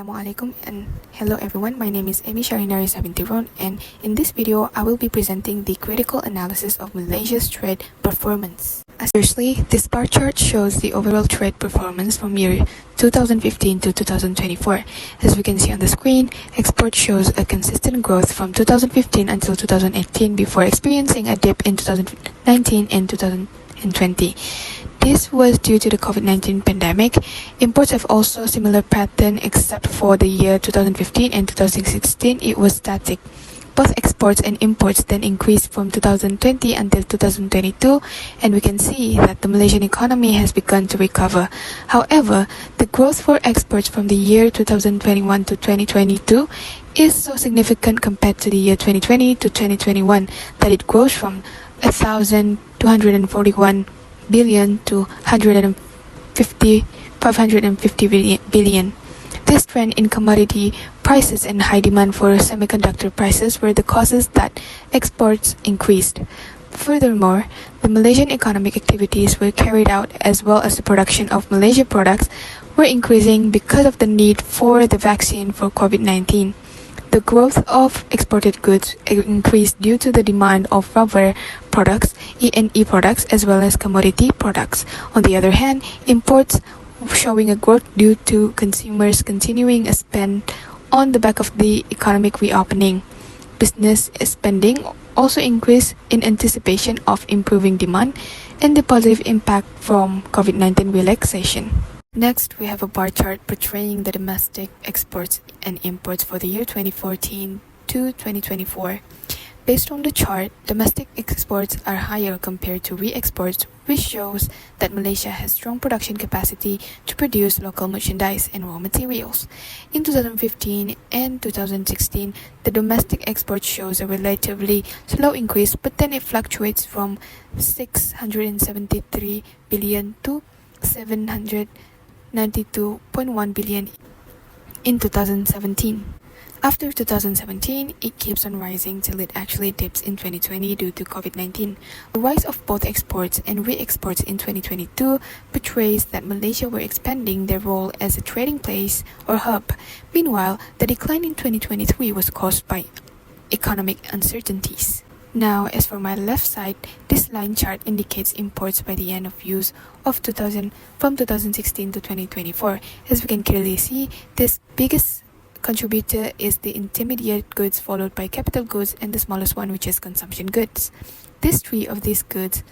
Assalamualaikum and hello everyone, my name is Sharina and in this video I will be presenting the critical analysis of Malaysia's trade performance. Firstly, this bar chart shows the overall trade performance from year 2015 to 2024. As we can see on the screen, export shows a consistent growth from 2015 until 2018 before experiencing a dip in 2019 and 2020. This was due to the COVID-19 pandemic. Imports have also a similar pattern except for the year 2015 and 2016 it was static. Both exports and imports then increased from 2020 until 2022, and we can see that the Malaysian economy has begun to recover. However, the growth for exports from the year 2021 to 2022 is so significant compared to the year 2020 to 2021 that it grows from 1,241 billion to 550 billion. This trend in commodity prices and high demand for semiconductor prices were the causes that exports increased. Furthermore, the Malaysian economic activities were carried out as well as the production of Malaysia products were increasing because of the need for the vaccine for COVID-19. The growth of exported goods increased due to the demand of rubber products, E&E products, as well as commodity products. On the other hand, imports showing a growth due to consumers continuing a spend on the back of the economic reopening. Business spending also increased in anticipation of improving demand and the positive impact from COVID-19 relaxation. Next, we have a bar chart portraying the domestic exports and imports for the year 2014 to 2024. Based on the chart, domestic exports are higher compared to re-exports, which shows that Malaysia has strong production capacity to produce local merchandise and raw materials. In 2015 and 2016, the domestic export shows a relatively slow increase, but then it fluctuates from 673 billion to 792.1 billion in 2017. After 2017, it keeps on rising till it actually dips in 2020 due to COVID-19. The rise of both exports and re-exports in 2022 portrays that Malaysia were expanding their role as a trading place or hub. Meanwhile, the decline in 2023 was caused by economic uncertainties. Now, as for my left side, this line chart indicates imports by the end of use of 2016 to 2024. As we can clearly see, this biggest contributor is the intermediate goods, followed by capital goods, and the smallest one, which is consumption goods. This three of these goods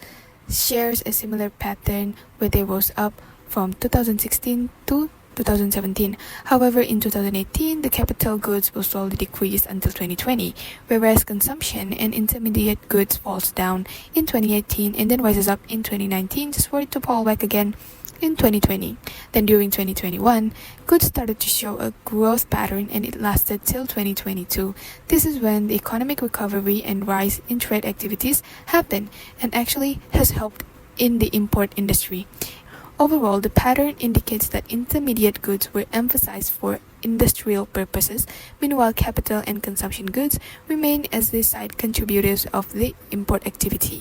shares a similar pattern where they rose up from 2016 to 2017. However, in 2018, the capital goods will slowly decrease until 2020, whereas consumption and intermediate goods falls down in 2018 and then rises up in 2019 just for it to fall back again in 2020. Then during 2021, goods started to show a growth pattern and it lasted till 2022. This is when the economic recovery and rise in trade activities happened and actually has helped in the import industry. Overall, the pattern indicates that intermediate goods were emphasized for industrial purposes, meanwhile capital and consumption goods remain as the side contributors of the import activity.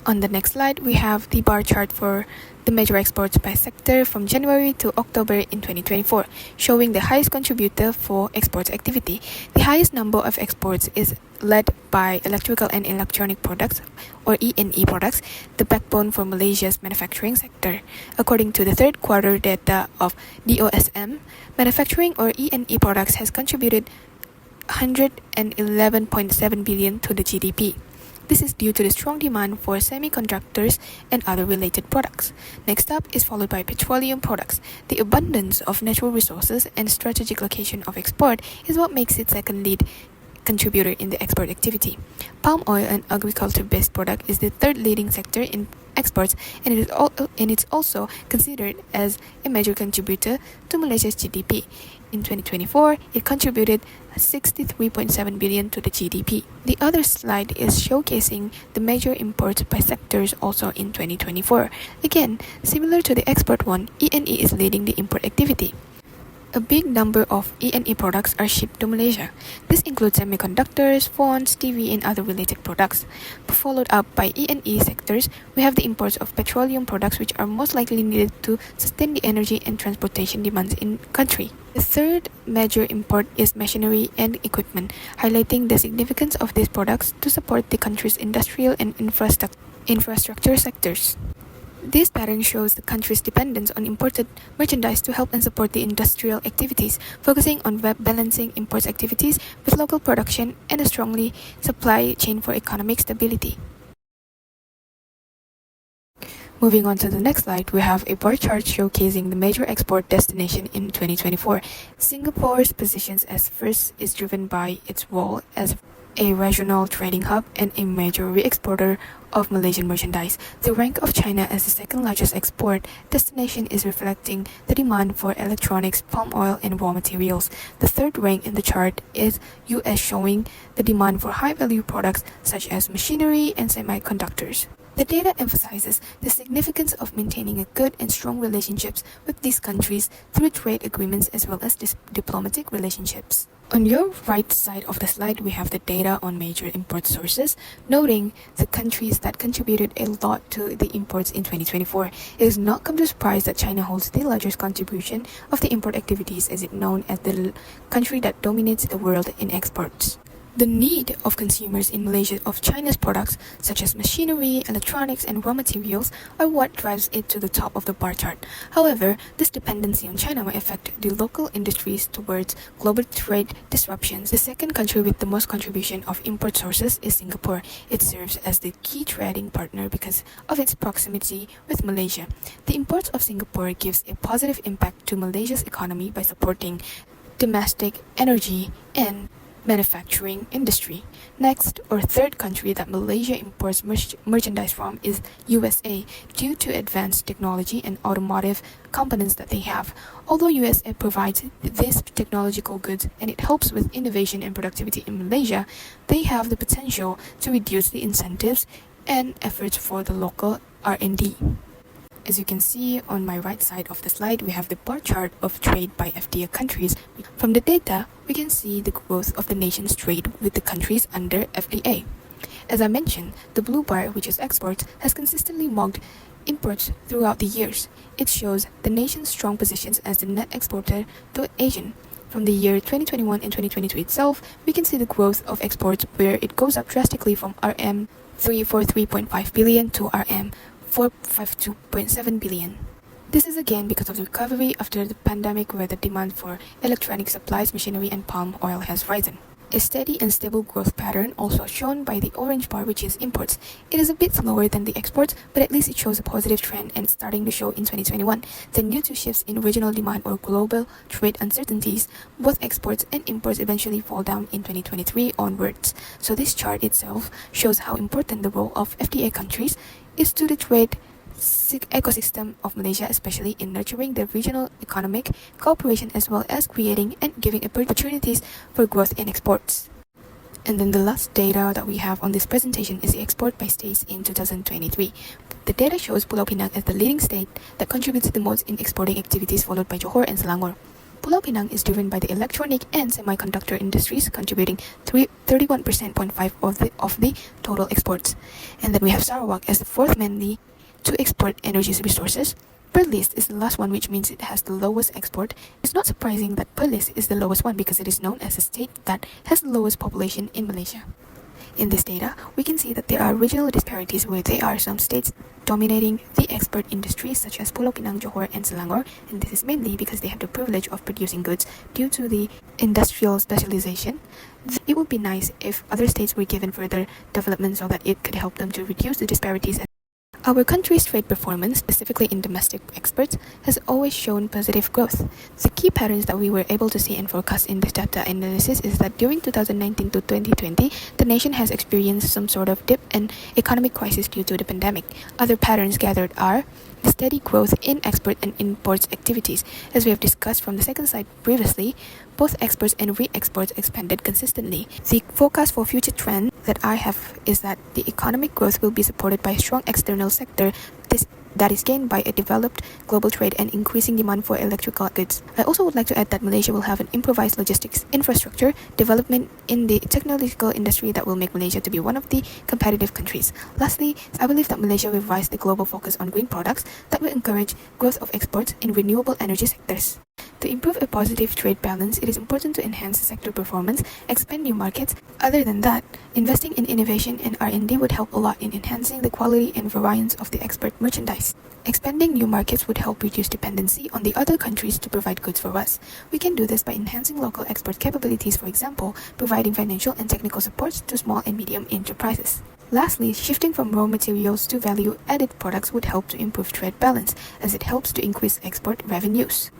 On the next slide, we have the bar chart for the major exports by sector from January to October in 2024, showing the highest contributor for exports activity. The highest number of exports is led by electrical and electronic products, or E&E products, the backbone for Malaysia's manufacturing sector. According to the third quarter data of DOSM, manufacturing or E&E products has contributed 111.7 billion to the GDP. This is due to the strong demand for semiconductors and other related products. Next up is followed by petroleum products. The abundance of natural resources and strategic location of export is what makes it second lead contributor in the export activity. Palm oil and agriculture-based product is the third leading sector in exports, and it's also considered as a major contributor to Malaysia's GDP. In 2024, it contributed 63.7 billion to the GDP. The other slide is showcasing the major imports by sectors also in 2024. Again, similar to the export one, E&E is leading the import activity. A big number of E&E products are shipped to Malaysia. This includes semiconductors, phones, TV, and other related products. Followed up by E&E sectors, we have the imports of petroleum products which are most likely needed to sustain the energy and transportation demands in country. The third major import is machinery and equipment, highlighting the significance of these products to support the country's industrial and infrastructure sectors. This pattern shows the country's dependence on imported merchandise to help and support the industrial activities, focusing on balancing imports activities with local production and a strongly supply chain for economic stability. Moving on to the next slide, we have a bar chart showcasing the major export destination in 2024. Singapore's position as first is driven by its role as a regional trading hub and a major re-exporter of Malaysian merchandise. The rank of China as the second largest export destination is reflecting the demand for electronics, palm oil, and raw materials. The third rank in the chart is US, showing the demand for high-value products such as machinery and semiconductors. The data emphasizes the significance of maintaining a good and strong relationships with these countries through trade agreements as well as diplomatic relationships. On your right side of the slide, we have the data on major import sources, noting the countries that contributed a lot to the imports in 2024. It is not come to surprise that China holds the largest contribution of the import activities, as it known as the country that dominates the world in exports. The need of consumers in Malaysia of China's products such as machinery, electronics, and raw materials are what drives it to the top of the bar chart. However, this dependency on China may affect the local industries towards global trade disruptions. The second country with the most contribution of import sources is Singapore. It serves as the key trading partner because of its proximity with Malaysia. The imports of Singapore gives a positive impact to Malaysia's economy by supporting domestic energy and manufacturing industry. Next, or third country that Malaysia imports merchandise from is USA, due to advanced technology and automotive components that they have. Although USA provides these technological goods and it helps with innovation and productivity in Malaysia, they have the potential to reduce the incentives and efforts for the local R&D. As you can see on my right side of the slide, we have the bar chart of trade by FTA countries. From the data, we can see the growth of the nation's trade with the countries under FTA. As I mentioned, the blue bar, which is exports, has consistently marked imports throughout the years. It shows the nation's strong positions as the net exporter to Asia. From the year 2021 and 2022 itself, we can see the growth of exports where it goes up drastically from RM 343.5 billion to RM 452.7 billion. This is again because of the recovery after the pandemic, where the demand for electronic supplies, machinery, and palm oil has risen. A steady and stable growth pattern also shown by the orange bar, which is imports. It is a bit slower than the exports, but at least it shows a positive trend and it's starting to show in 2021. Then due to shifts in regional demand or global trade uncertainties, both exports and imports eventually fall down in 2023 onwards. So this chart itself shows how important the role of FTA countries is to the trade ecosystem of Malaysia, especially in nurturing the regional economic cooperation as well as creating and giving opportunities for growth in exports. And then the last data that we have on this presentation is the export by states in 2023. The data shows Pulau Pinang as the leading state that contributes the most in exporting activities, followed by Johor and Selangor. Pulau Pinang is driven by the electronic and semiconductor industries, contributing 31.5% of the total exports. And then we have Sarawak as the fourth mainly to export energy resources. Perlis is the last one, which means it has the lowest export. It's not surprising that Perlis is the lowest one because it is known as a state that has the lowest population in Malaysia. In this data, we can see that there are regional disparities where there are some states dominating the export industries such as Pulau Pinang, Johor, and Selangor, and this is mainly because they have the privilege of producing goods due to the industrial specialization. It would be nice if other states were given further development so that it could help them to reduce the disparities. Our country's trade performance, specifically in domestic exports, has always shown positive growth. The key patterns that we were able to see and forecast in this data analysis is that during 2019 to 2020, the nation has experienced some sort of dip and economic crisis due to the pandemic. Other patterns gathered are the steady growth in export and imports activities. As we have discussed from the second slide previously, both exports and re-exports expanded consistently. The forecast for future trend that I have is that the economic growth will be supported by a strong external sector. This that is gained by a developed global trade and increasing demand for electrical goods. I also would like to add that Malaysia will have an improvised logistics infrastructure development in the technological industry that will make Malaysia to be one of the competitive countries. Lastly, I believe that Malaysia will revise the global focus on green products that will encourage growth of exports in renewable energy sectors. To improve a positive trade balance, it is important to enhance the sector performance, expand new markets. Other than that, investing in innovation and R&D would help a lot in enhancing the quality and variance of the export merchandise. Expanding new markets would help reduce dependency on the other countries to provide goods for us. We can do this by enhancing local export capabilities, for example, providing financial and technical support to small and medium enterprises. Lastly, shifting from raw materials to value-added products would help to improve trade balance, as it helps to increase export revenues.